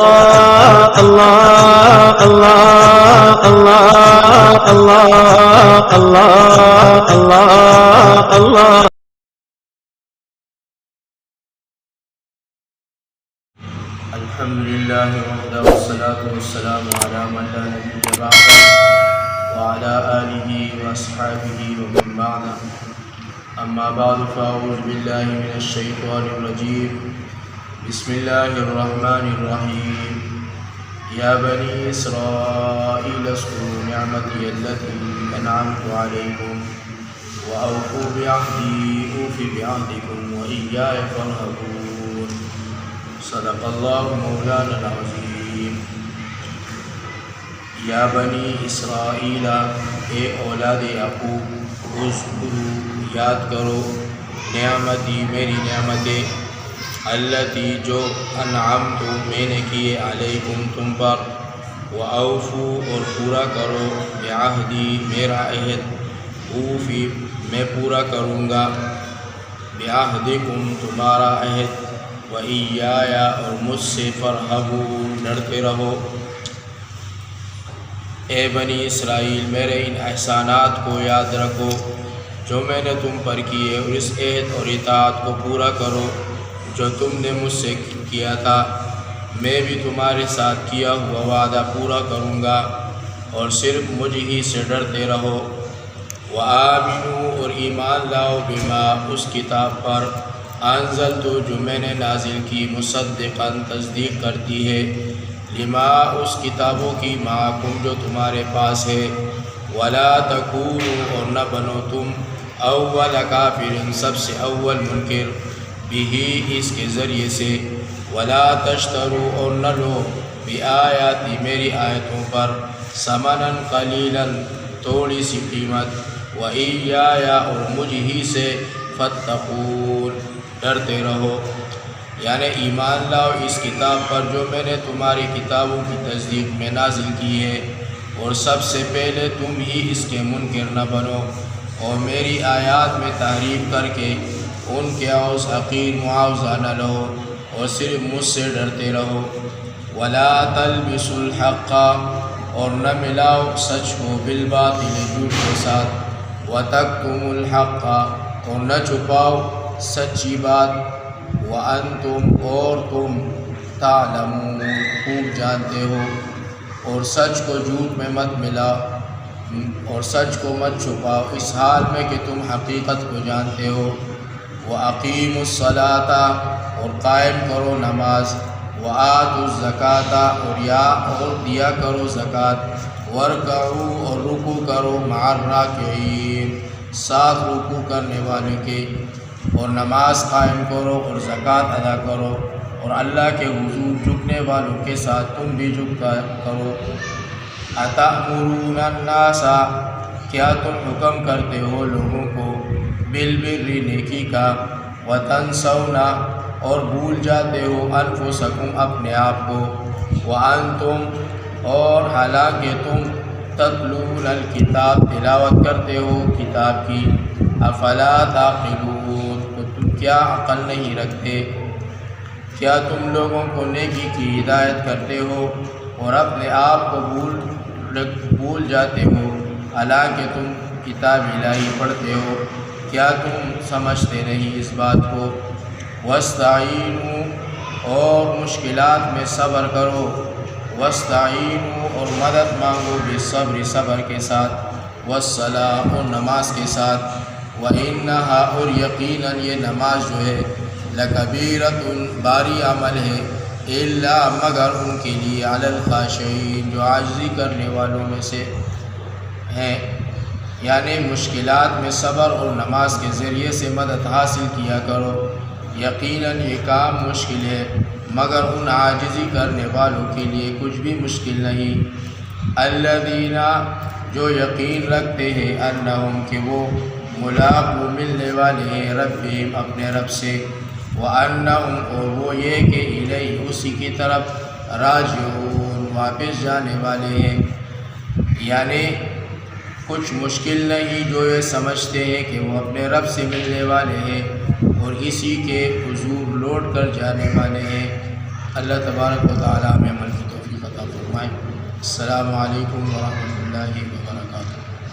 اللہ اللہ اللہ اللہ اللہ اللہ اللہ الحمدللہ وحدہ والصلاة والسلام علی من لا نبی بعدہ وعلی آلہ واصحابہ ومن بعدہ اما بعد فاعوذ باللہ من الشیطان الرجیم بسم اللہ الرحمن الرحیم یا بنی اسرائیل اذکروا نعمتی التي انعمت علیکم واوفوا بعہدی اوف بعہدکم وإیایا فارہبون صدق اللہ مولانا العظیم۔ یا بنی اسرائیل، اے اولاد یعقوب، اذکروا یاد کرو، نعمتی میری نعمتیں، التی جو انعمت میں نے کیے علیکم تم پر، واوفوا اور پورا کرو، بعہدی میرا عہد، اوفی میں پورا کروں گا، بعہدکم تمہارا عہد، وَإِيَّايَ اور مجھ سے فارہبون ڈرتے رہو۔ اے بنی اسرائیل، میرے ان احسانات کو یاد رکھو جو میں نے تم پر کیے، اور اس عہد اور اطاعت کو پورا کرو جو تم نے مجھ سے کیا تھا۔ میں بھی تمہارے ساتھ کیا ہوا وعدہ پورا کروں گا، اور صرف مجھ ہی سے ڈرتے رہو۔ وَآمِنُوا اور ایمان لاؤ، بما اس کتاب پر، انزلت جو میں نے نازل کی، مصدقاً تصدیق کرتی ہے، لما اس کتابوں کی، معکم جو تمہارے پاس ہے، ولا تکونوا اور نہ بنو تم، اول کافر سب سے اول منکر، بھی اس کے ذریعے سے، ولا تشتروا اور نہ لو، بآیاتی میری آیتوں پر، ثمناً قلیلاً تھوڑی سی قیمت، وإیایا اور مجھ ہی سے، فاتقون ڈرتے رہو۔ یعنی ایمان لاؤ اس کتاب پر جو میں نے تمہاری کتابوں کی تصدیق میں نازل کی ہے، اور سب سے پہلے تم ہی اس کے منکر نہ بنو، اور میری آیات میں تحریف کر کے ان کے عوض حقیر معاوضہ نہ لو، اور صرف مجھ سے ڈرتے رہو۔ ولا تلبسوا الحق اور نہ ملاؤ سچ کو بالباطل جھوٹ کے ساتھ، وتکتموا الحق اور نہ چھپاؤ سچی بات، وانتم اور تم تعلمون خوب جانتے ہو، اور سچ کو جھوٹ میں مت ملا، اور سچ کو مت چھپاؤ اس حال میں کہ تم حقیقت کو جانتے ہو۔ وَأَقِيمُوا الصَّلَاةَ اور قائم کرو نماز، وَآتُوا الزَّكَاةَ اور دیا کرو زکوٰۃ، وَارْكَعُوا اور رکوع کرو، مع الراکعین ساتھ رکوع کرنے والے کے، اور نماز قائم کرو اور زکوٰۃ ادا کرو، اور اللہ کے حضور جھکنے والوں کے ساتھ تم بھی جھکا کرو۔ أَتَأْمُرُونَ النَّاسَ کیا تم حکم کرتے ہو لوگوں کو، بالبر نیکی کا، وتنسون اور بھول جاتے ہو، انفسکم اپنے آپ کو، وانتم اور حالانکہ تم، تتلون الکتاب تلاوت کرتے ہو کتاب کی، افلا تعقلون تو تم کیا عقل نہیں رکھتے؟ کیا تم لوگوں کو نیکی کی ہدایت کرتے ہو اور اپنے آپ کو بھول جاتے ہو، حالانکہ تم کتاب الہی پڑھتے ہو؟ کیا تم سمجھتے نہیں اس بات کو؟ واستعینوا اور مشکلات میں صبر کرو، واستعینوا اور مدد مانگو، بالصبر صبر کے ساتھ، والصلاۃ اور نماز کے ساتھ، وَإِنَّهَا اور یقیناً یہ نماز جو ہے، لَكَبِيرَةٌ باری عمل ہے، إِلَّا مگر ان کے لیے، عَلَى الْخَاشِعِينَ جو عاجزی کرنے والوں میں سے ہیں۔ یعنی مشکلات میں صبر اور نماز کے ذریعے سے مدد حاصل کیا کرو، یقیناً یہ کام مشکل ہے مگر ان عاجزی کرنے والوں کے لیے کچھ بھی مشکل نہیں۔ الذین جو یقین رکھتے ہیں، انہم کہ وہ ملاقو ملنے والے ہیں، ربہم اپنے رب سے، وانہم اور وہ یہ کہ الیہ اسی کی طرف، راجعون واپس جانے والے ہیں۔ یعنی کچھ مشکل نہیں جو یہ سمجھتے ہیں کہ وہ اپنے رب سے ملنے والے ہیں اور اسی کے حضور لوٹ کر جانے والے ہیں۔ اللہ تبارک و تعالیٰ میں السلام علیکم ورحمۃ اللہ وبرکاتہ.